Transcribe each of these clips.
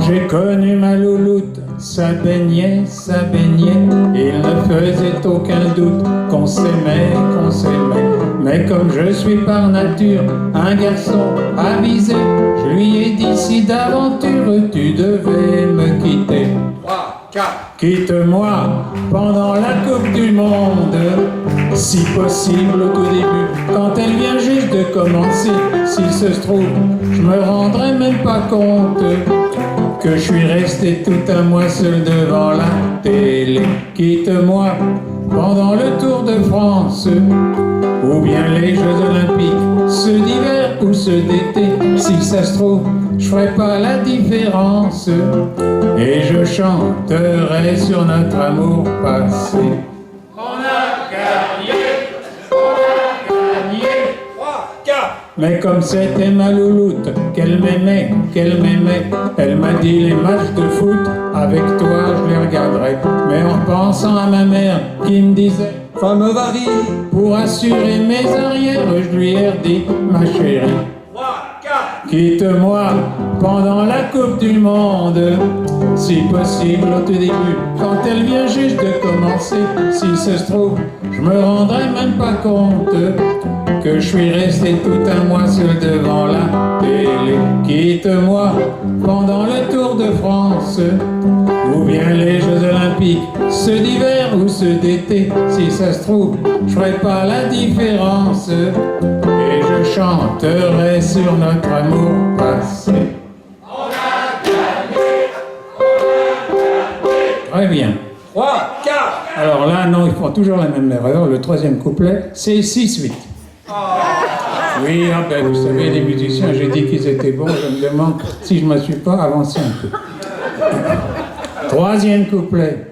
J'ai connu ma louloute, ça baignait, il ne faisait aucun doute qu'on s'aimait, Mais comme je suis par nature un garçon avisé, je lui ai dit si d'aventure tu devais me quitter. 3, 4. Quitte-moi pendant la Coupe du Monde, si possible au tout début, quand elle vient juste de commencer. S'il se trouve, je me rendrai même pas compte que je suis resté tout un mois seul devant la télé. Quitte-moi pendant le Tour de France, ou bien les Jeux Olympiques, ceux d'hiver ou ceux d'été. Si ça se trouve, je ferai pas la différence, et je chanterai sur notre amour passé. On a gagné, on a gagné. 3, 4. Mais comme c'était ma louloute, qu'elle m'aimait, elle m'a dit les matchs de foot, avec toi je les regarderai. Mais en pensant à ma mère qui me disait femme varie, pour assurer mes arrières, je lui ai redit ma chérie. 3, 4. Quitte-moi pendant la Coupe du Monde, si possible au tout début, quand elle vient juste de commencer. Si ça se trouve, je me rendrai même pas compte que je suis resté tout un mois seul devant la télé. Quitte-moi pendant le Tour de France, ou bien les Jeux Olympiques, ceux d'hiver ou ceux d'été. Si ça se trouve, je ferai pas la différence, et je chanterai sur notre amour passé. On a gagné, on a gagné. Très bien. 3, 4. Alors là, non, ils font toujours la même erreur. Le troisième couplet, c'est 6-8. Oui, ah ben, vous savez, les musiciens, j'ai dit qu'ils étaient bons. Je me demande si je ne me suis pas avancé un peu. Troisième couplet.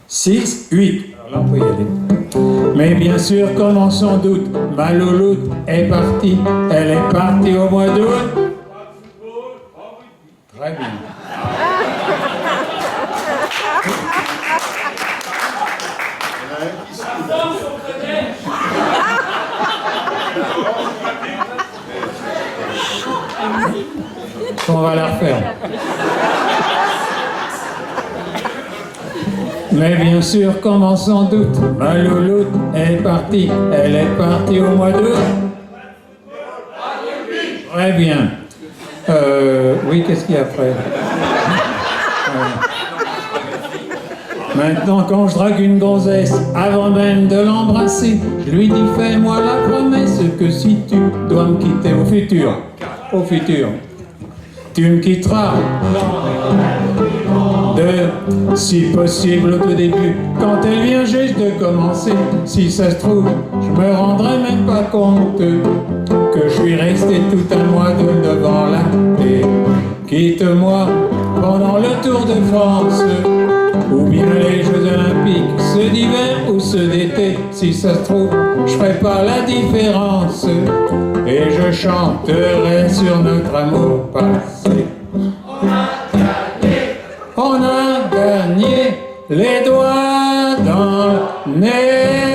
6, 8. Alors là, on peut y aller. Mais bien sûr, comme on s'en doute, ma louloute est partie. Elle est partie au mois d'août. Très bien. On va la refaire. Mais bien sûr, comme on s'en doute, ma louloute est partie. Elle est partie au mois d'août. Très bien. Oui, qu'est-ce qu'il y a après? Maintenant, quand je drague une gonzesse, avant même de l'embrasser, je lui dis fais-moi la promesse que si tu dois me quitter au futur, tu me quitteras si possible au tout début, quand elle vient juste de commencer. Si ça se trouve, je me rendrai même pas compte que je suis resté tout un mois devant la télé. Quitte-moi pendant le Tour de France, ou bien les Jeux Olympiques, ceux d'hiver ou ceux d'été. Si ça se trouve, je ferai pas la différence, et je chanterai sur notre amour passé. On a gagné les doigts dans le nez.